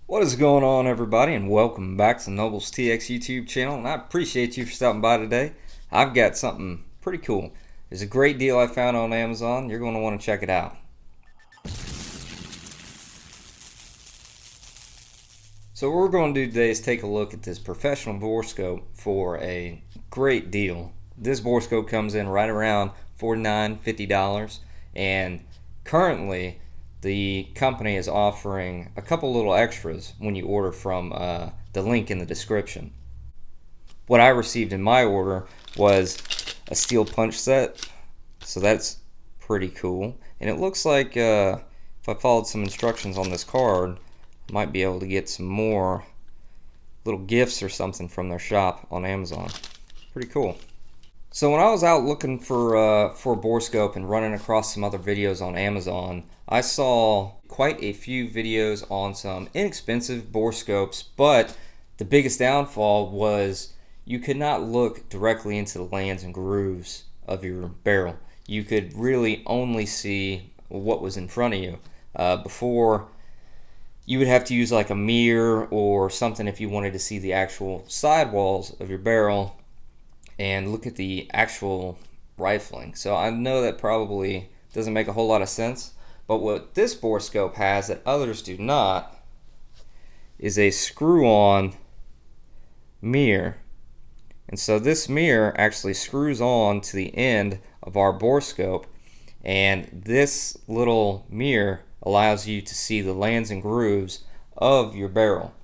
What is going on, everybody, and welcome back to Noble's TX YouTube channel, and I appreciate you for stopping by today. I've got something pretty cool. It's a great deal I found on Amazon. You're going to want to check it out. So what we're going to do today is take a look at this professional borescope for a great deal. This borescope comes in right around $49, $50, and currently the company is offering a couple little extras when you order from the link in the description. What I received in my order was a steel punch set, so that's pretty cool. And it looks like if I followed some instructions on this card, I might be able to get some more little gifts or something from their shop on Amazon. Pretty cool. So when I was out looking for a Borescope and running across some other videos on Amazon, I saw quite a few videos on some inexpensive Borescopes, but the biggest downfall was you could not look directly into the lands and grooves of your barrel. You could really only see what was in front of you. Before, you would have to use like a mirror or something if you wanted to see the actual sidewalls of your barrel and look at the actual rifling. So I know that probably doesn't make a whole lot of sense, but what this borescope has that others do not is a screw-on mirror. And so this mirror actually screws on to the end of our borescope, and this little mirror allows you to see the lands and grooves of your barrel.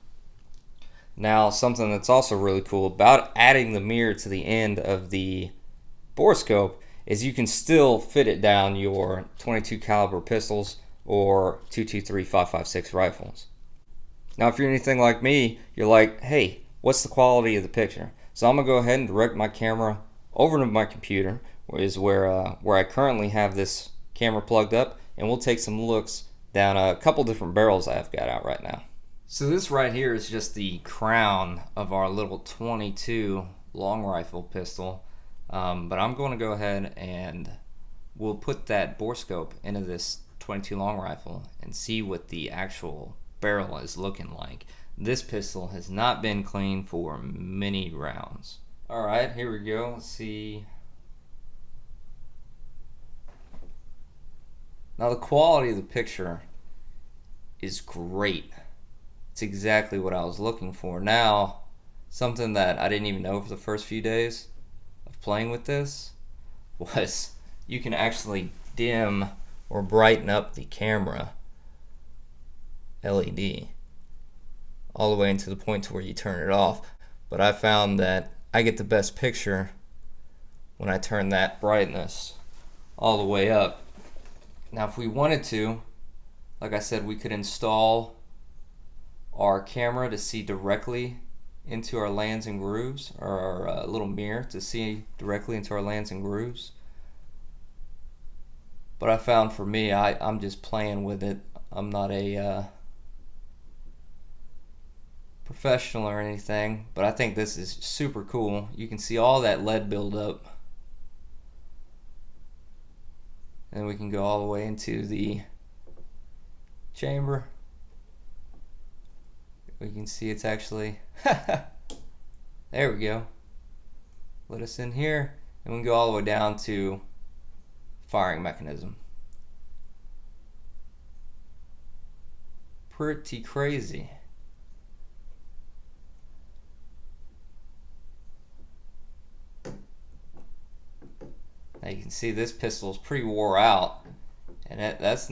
Now, something that's also really cool about adding the mirror to the end of the borescope is you can still fit it down your 22 caliber pistols or 223 5.56 rifles. Now, if you're anything like me, you're like, hey, what's the quality of the picture? So I'm gonna go ahead and direct my camera over to my computer, is where I currently have this camera plugged up, and we'll take some looks down a couple different barrels I've got out right now. So this right here is just the crown of our little 22 long rifle pistol, but I'm going to go ahead and we'll put that borescope into this 22 long rifle and see what the actual barrel is looking like. This pistol has not been cleaned for many rounds. Alright, here we go. Let's see. Now the quality of the picture is great. It's exactly what I was looking for. Now, something that I didn't even know for the first few days of playing with this was you can actually dim or brighten up the camera LED all the way into the point to where you turn it off. But I found that I get the best picture when I turn that brightness all the way up. Now, if we wanted to, like I said, we could install our camera to see directly into our lands and grooves, or our little mirror to see directly into our lands and grooves. But I found for me, I'm just playing with it. I'm not a professional or anything, but I think this is super cool. You can see all that lead buildup, and we can go all the way into the chamber. We can see it's actually there we go. Let us in here, and we can go all the way down to firing mechanism. Pretty crazy. Now you can see this pistol is pretty wore out, and that's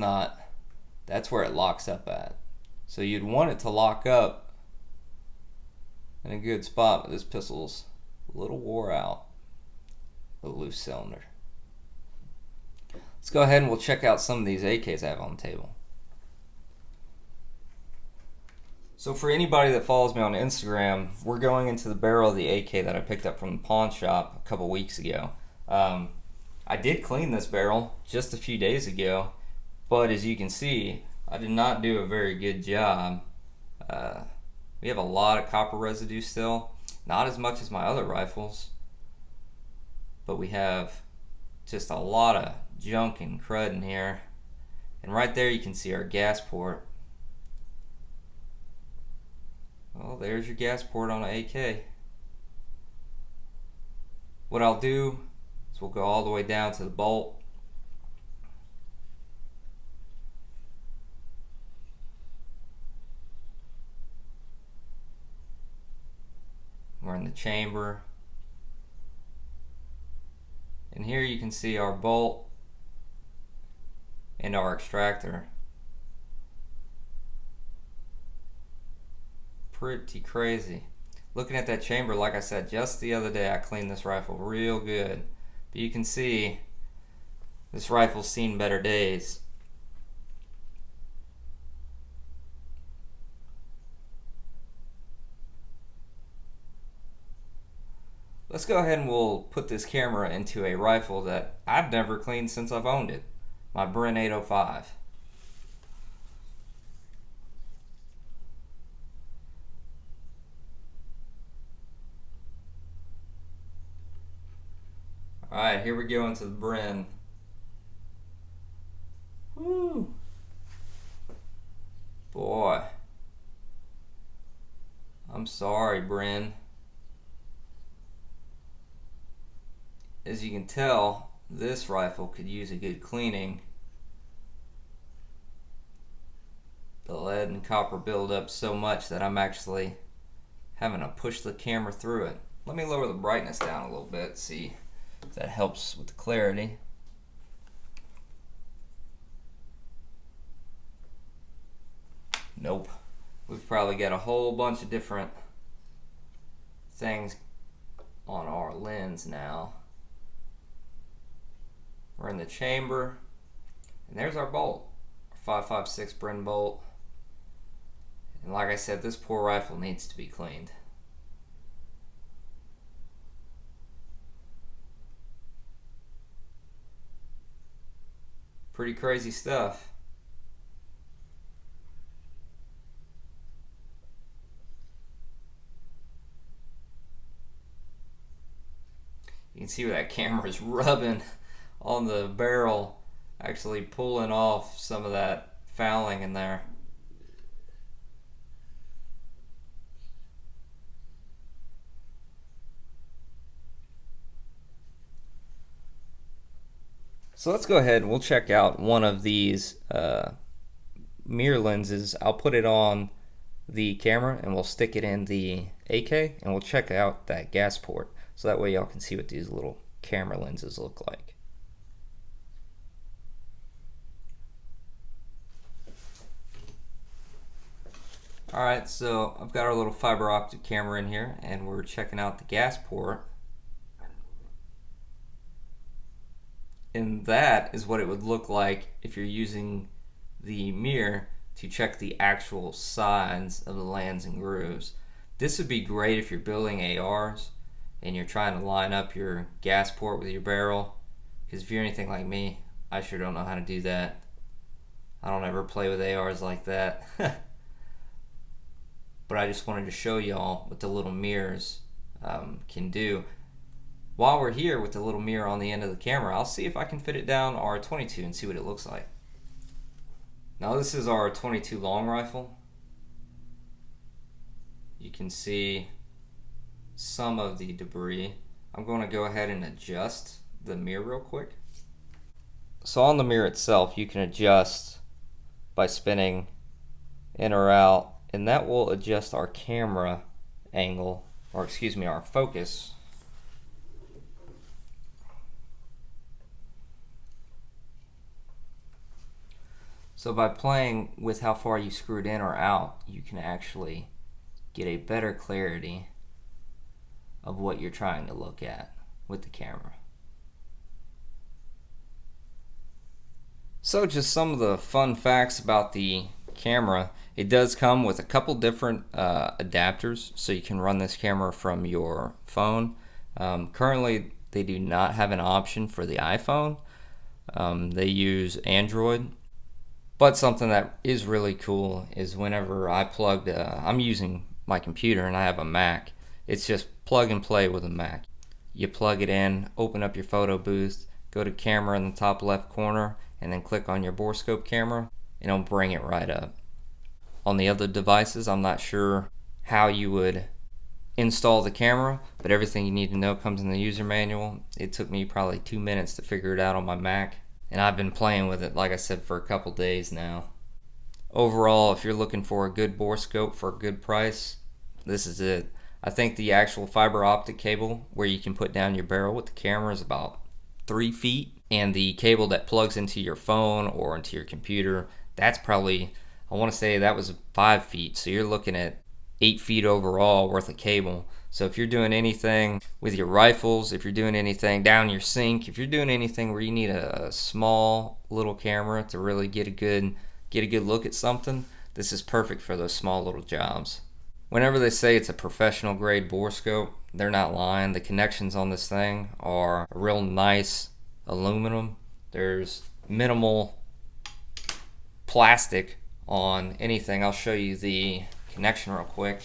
where it locks up at. So you'd want it to lock up in a good spot, but this pistol's a little wore out, a loose cylinder. Let's go ahead and we'll check out some of these AKs I have on the table. So for anybody that follows me on Instagram, we're going into the barrel of the AK that I picked up from the pawn shop a couple weeks ago. I did clean this barrel just a few days ago, but as you can see, I did not do a very good job. We have a lot of copper residue still, not as much as my other rifles, but we have just a lot of junk and crud in here. And right there you can see our gas port. there's your gas port on an AK. What I'll do is we'll go all the way down to the bolt. We're in the chamber. And here you can see our bolt and our extractor. Pretty crazy. Looking at that chamber, like I said, just the other day I cleaned this rifle real good. But you can see this rifle's seen better days. Let's go ahead and we'll put this camera into a rifle that I've never cleaned since I've owned it. My Bren 805. Alright, here we go into the Bren. Woo! Boy. I'm sorry, Bren. As you can tell, this rifle could use a good cleaning. The lead and copper build up so much that I'm actually having to push the camera through it. Let me lower the brightness down a little bit, see if that helps with the clarity. Nope. We've probably got a whole bunch of different things on our lens now. We're in the chamber, and there's our bolt, our 5.56 Bren bolt. And like I said, this poor rifle needs to be cleaned. Pretty crazy stuff. You can see where that camera is rubbing on the barrel, actually pulling off some of that fouling in there. So let's go ahead and we'll check out one of these mirror lenses. I'll put it on the camera and we'll stick it in the AK and we'll check out that gas port, so that way y'all can see what these little camera lenses look like. Alright, so I've got our little fiber optic camera in here and we're checking out the gas port. And that is what it would look like if you're using the mirror to check the actual sides of the lands and grooves. This would be great if you're building ARs and you're trying to line up your gas port with your barrel, because if you're anything like me, I sure don't know how to do that. I don't ever play with ARs like that. But I just wanted to show y'all what the little mirrors can do. While we're here with the little mirror on the end of the camera, I'll see if I can fit it down our 22 and see what it looks like. Now this is our 22 long rifle. You can see some of the debris. I'm going to go ahead and adjust the mirror real quick. So on the mirror itself, you can adjust by spinning in or out, and that will adjust our camera angle, or excuse me, our focus. So by playing with how far you screw it in or out, you can actually get a better clarity of what you're trying to look at with the camera. So just some of the fun facts about the camera. It does come with a couple different adapters, so you can run this camera from your phone. Currently they do not have an option for the iPhone. They use Android. But something that is really cool is whenever I plugged, I'm using my computer and I have a Mac. It's just plug and play with a Mac. You plug it in, open up your photo booth, go to camera in the top left corner, and then click on your Borescope camera, and it'll bring it right up. On the other devices, I'm not sure how you would install the camera, but everything you need to know comes in the user manual. It took me probably 2 minutes to figure it out on my Mac, and I've been playing with it, like I said, for a couple days now. Overall, if you're looking for a good borescope for a good price, this is it. I think the actual fiber optic cable where you can put down your barrel with the camera is about 3 feet, and the cable that plugs into your phone or into your computer, that's probably, I want to say that was 5 feet, so you're looking at 8 feet overall worth of cable. So if you're doing anything with your rifles, if you're doing anything down your sink, if you're doing anything where you need a small little camera to really get a good look at something, this is perfect for those small little jobs. Whenever they say it's a professional grade borescope, they're not lying. The connections on this thing are a real nice aluminum. There's minimal plastic on anything. I'll show you the connection real quick.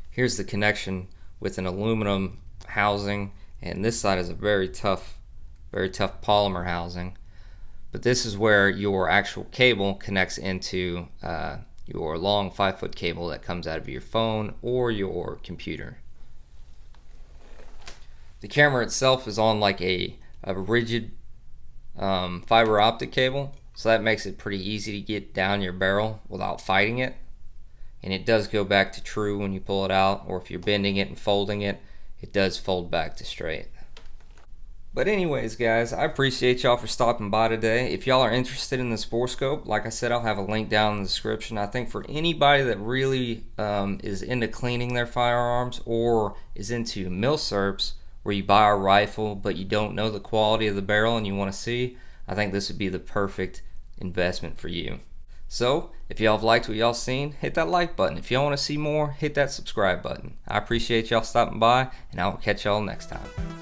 Here's the connection with an aluminum housing, and this side is a very tough polymer housing. But this is where your actual cable connects into your long 5-foot cable that comes out of your phone or your computer. The camera itself is on like a rigid fiber optic cable, so that makes it pretty easy to get down your barrel without fighting it. And it does go back to true when you pull it out, or if you're bending it and folding it, it does fold back to straight. But anyways, guys, I appreciate y'all for stopping by today. If y'all are interested in this Borescope, like I said, I'll have a link down in the description. I think for anybody that really is into cleaning their firearms or is into milsurps, where you buy a rifle but you don't know the quality of the barrel and you want to see, I think this would be the perfect investment for you. So, if y'all have liked what y'all seen, hit that like button. If y'all want to see more, hit that subscribe button. I appreciate y'all stopping by, and I will catch y'all next time.